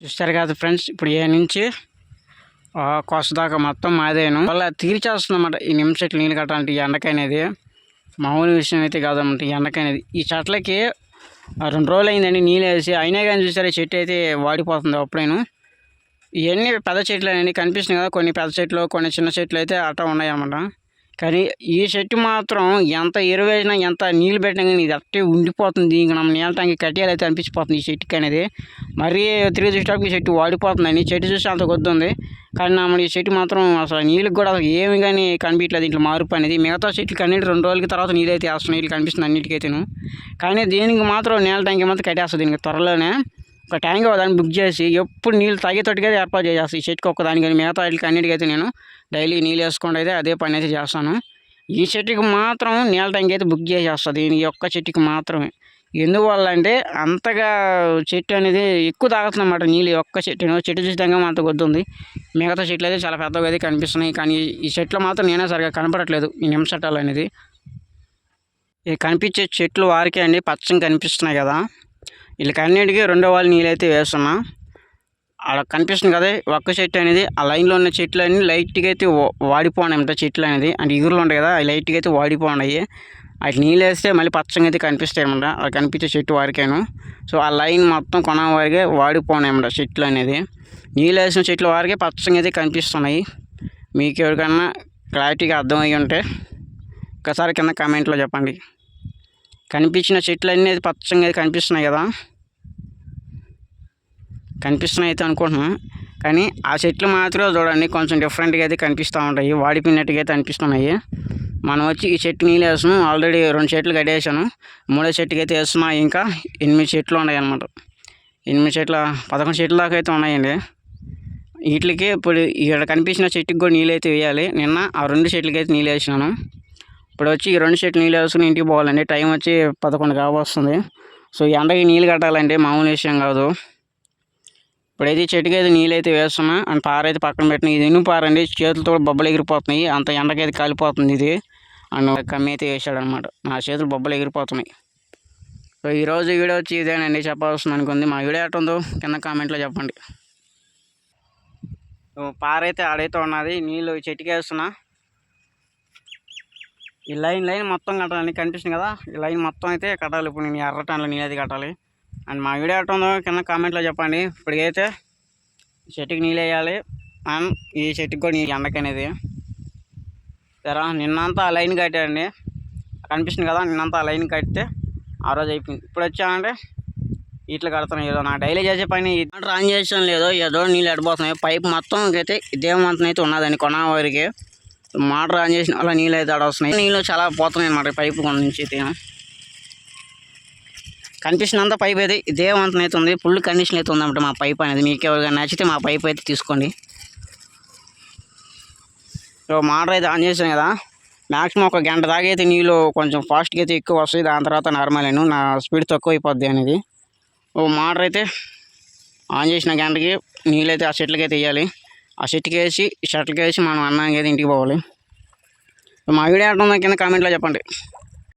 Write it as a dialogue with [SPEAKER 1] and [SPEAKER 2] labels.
[SPEAKER 1] చూస్తారు కదా ఫ్రెండ్స్, ఇప్పుడు ఏ నుంచి కోస్త దాకా మొత్తం మాదేను వల్ల తీర్చేస్తుందన్నమాట. ఈ నిమ్మ చెట్లు నీళ్ళు కట్టాలంటే ఈ ఎండకనేది మామూలు విషయం అయితే కాదన్నమాట. ఈ ఎండకనేది ఈ చెట్లకి 2 రోజులు అయిందండి నీళ్ళు వేసి, అయినా కానీ చూసారు చెట్టు అయితే వాడిపోతుంది. అప్పుడేను ఇవన్నీ పెద్ద చెట్లు అనేవి కనిపిస్తున్నాయి కదా, కొన్ని పెద్ద చెట్లు కొన్ని చిన్న చెట్లు అయితే అట్లా ఉన్నాయి అన్నమాట. కానీ ఈ చెట్టు మాత్రం ఎంత ఎరువైనా ఎంత నీళ్ళు పెట్టినా కానీ ఇది అట్టే ఉండిపోతుంది. ఇంక మనం నీళ్ళ ట్యాంక్ కట్టేయాలి అయితే అనిపించిపోతుంది ఈ చెట్టుకి అనేది. మరీ 3 స్టాక్ ఈ చెట్టు వాడిపోతుందండి. చెట్టు చూసి అంత కొద్దుంది, కానీ మన ఈ చెట్టు మాత్రం అసలు నీళ్ళకి కూడా అసలు ఏమి కానీ కనిపించలేదు ఇంట్లో మార్పు అనేది. మిగతా చెట్లకి అన్నిటి 2 రోజులకి తర్వాత నీళ్ళు అయితే వేస్తున్నాయి, నీళ్ళు కనిపిస్తుంది అన్నిటికైతేను. కానీ దీనికి మాత్రం నీళ్ళ ట్యాంక్ మాత్రం కట్టేస్తుంది. దీనికి త్వరలోనే ఒక ట్యాంక్ దాన్ని బుక్ చేసి ఎప్పుడు నీళ్ళు తాగేటట్టుగా ఏర్పాటు చేసేస్తాను ఈ చెట్టుకి ఒక్కదానికి. కానీ మిగతా వాటికి అన్నిటికైతే నేను డైలీ నీళ్ళు వేసుకుంటూ అయితే అదే పని అయితే చేస్తాను. ఈ చెట్టుకి మాత్రం నీళ్ళ ట్యాంక్ అయితే బుక్ చేసేస్తుంది ఈ ఒక్క చెట్టుకి మాత్రమే. ఎందువల్ల అంటే అంతగా చెట్టు అనేది ఎక్కువ తాగుతుందన్నమాట నీళ్ళు. ఒక్క చెట్టు చూసినాక అంత కొద్దుంది. మిగతా చెట్లు అయితే చాలా పెద్దగా అయితే కనిపిస్తున్నాయి, కానీ ఈ చెట్లు మాత్రం నేనే సరిగా కనపడట్లేదు. ఈ నిమ్మ చెట్టాలు అనేది ఈ కనిపించే చెట్లు వారికే అండి పచ్చని కనిపిస్తున్నాయి కదా, వీళ్ళకి అన్నిటికీ 2వ వాళ్ళు నీళ్ళు అయితే వేస్తున్నా. అలా కనిపిస్తుంది కదా ఒక్క చెట్టు అనేది, ఆ లైన్లో ఉన్న చెట్లు అన్నీ లైట్గా అయితే వాడిపోయినాయంట. చెట్లు అనేది అంటే ఇగురులు ఉంటాయి కదా, అవి లైట్గా అయితే వాడిపోయినాయి. అవి నీళ్ళు వేస్తే మళ్ళీ పచ్చగా అయితే కనిపిస్తాయి అన్నమాట. అవి కనిపించే చెట్టు వారికేను. సో ఆ లైన్ మొత్తం కొన వారికే వాడిపోయినాయన్నమాట చెట్లు అనేది. నీళ్ళు వేసిన చెట్ల వారికే పచ్చగా అయితే కనిపిస్తున్నాయి. మీకు ఎవరికన్నా క్లారిటీగా అర్థమయ్యి ఉంటే ఒకసారి కింద కామెంట్లో చెప్పండి. కనిపించిన చెట్లు అన్నీ అయితే పచ్చగా అయితే కనిపిస్తున్నాయి కదా, కనిపిస్తున్నాయి అయితే అనుకుంటున్నాను. కానీ ఆ చెట్లు మాత్రం చూడండి కొంచెం డిఫరెంట్గా అయితే కనిపిస్తూ ఉంటాయి, వాడిపోయినట్టుగా అయితే అనిపిస్తున్నాయి. మనం వచ్చి ఈ చెట్టు నీళ్ళు వేస్తున్నాం. ఆల్రెడీ 2 చెట్లు కట్టేసాను, 3వ చెట్టుకి అయితే వేస్తున్నా. ఇంకా 8 చెట్లు ఉన్నాయి అన్నమాట. 8 చెట్ల 11 చెట్ల దాకా అయితే ఉన్నాయండి. వీటికి ఇప్పుడు ఇక్కడ కనిపించిన చెట్టుకి కూడా నీళ్ళు అయితే వేయాలి. నిన్న ఆ 2 చెట్లకి అయితే నీళ్ళు వేసినాను. ఇప్పుడు వచ్చి ఈ 2 చెట్లు నీళ్ళు వేసుకుని ఇంటికి పోవాలండి. టైం వచ్చి 11 కావస్తుంది. సో ఈ ఎండకి నీళ్ళు కట్టాలంటే మామూలు విషయం కాదు. ఇప్పుడైతే చెట్టుకి అయితే నీళ్ళు అయితే వేస్తున్నా. అండ్ పారైతే పక్కన పెట్టిన ఇది ఇనుము పారండి, చేతులతో బొబ్బలు ఎగిరిపోతున్నాయి, అంత ఎండకైతే కాలిపోతుంది ఇది. అండ్ కమ్మి అయితే వేసాడనమాట, నా చేతులు బొబ్బలు ఎగిరిపోతున్నాయి. సో ఈరోజు వీడియో వచ్చి ఇదేనండి చెప్పాల్సింది అనుకుంది. మా వీడియో ఎట్లా ఉందో కింద కామెంట్లో చెప్పండి. పారైతే ఆడైతే ఉన్నది, నీళ్ళు చెట్టుకి వేస్తున్నా. ఈ లైన్ మొత్తం కట్టాలి, కనిపిస్తుంది కదా ఈ లైన్ మొత్తం అయితే కట్టాలి. ఇప్పుడు నేను ఎర్ర టన్నుల నీళ్ళు అయితే కట్టాలి. అండ్ మా వీడియో ఎట్లా ఉందో కింద కామెంట్లో చెప్పండి. ఇప్పటికైతే చెట్టుకి నీళ్ళు వేయాలి, అండ్ ఈ చెట్టుకి కూడా నీళ్ళు ఎండకనేది సరే. నిన్నంతా ఆ లైన్ కట్టాడండి, కనిపిస్తుంది కదా, నిన్నంతా ఆ లైన్ కడితే ఆ రోజు అయిపోయింది. ఇప్పుడు వచ్చామంటే ఇట్లా కడుతున్నాయి. ఏదో నా డైలీ చేసే పని మోటార్ ఆన్ చేసాను లేదో ఏదో నీళ్ళు ఎడిపోతున్నాయి. పైప్ మొత్తం అయితే ఇదేమంతం అయితే ఉన్నదండి కొన వరకు. మోటార్ ఆన్ చేసిన అలా నీళ్ళు అయితే ఆడొస్తున్నాయి. నీళ్ళు చాలా పోతున్నాయి అన్నమాట పైపు కొన నుంచి అయితే. కనిపిస్తున్నంత పైప్ అయితే ఇదేమంతం అయితే ఉంది, ఫుల్ కండిషన్ అయితే ఉందన్నమాట మా పైప్ అనేది. మీకు ఎవరికైనా నచ్చితే మా పైప్ అయితే తీసుకోండి. సో మోటార్ అయితే ఆన్ చేసాను కదా, మ్యాక్సిమం 1 గంట దాకా అయితే నీళ్ళు కొంచెం ఫాస్ట్గా అయితే ఎక్కువ వస్తాయి. దాని తర్వాత నార్మల్ అయినా నా స్పీడ్ తక్కువ అయిపోద్ది అనేది. మోటార్ అయితే ఆన్ చేసిన గంటకి నీళ్ళు అయితే ఆ చెట్లకి అయితే వేయాలి. ఆ చెట్టుకి వేసి ఈ చెట్లకి వేసి మనం అన్నానికి అయితే ఇంటికి పోవాలి. మా వీడియో ఎట్లా ఉందో కింద కామెంట్లో చెప్పండి.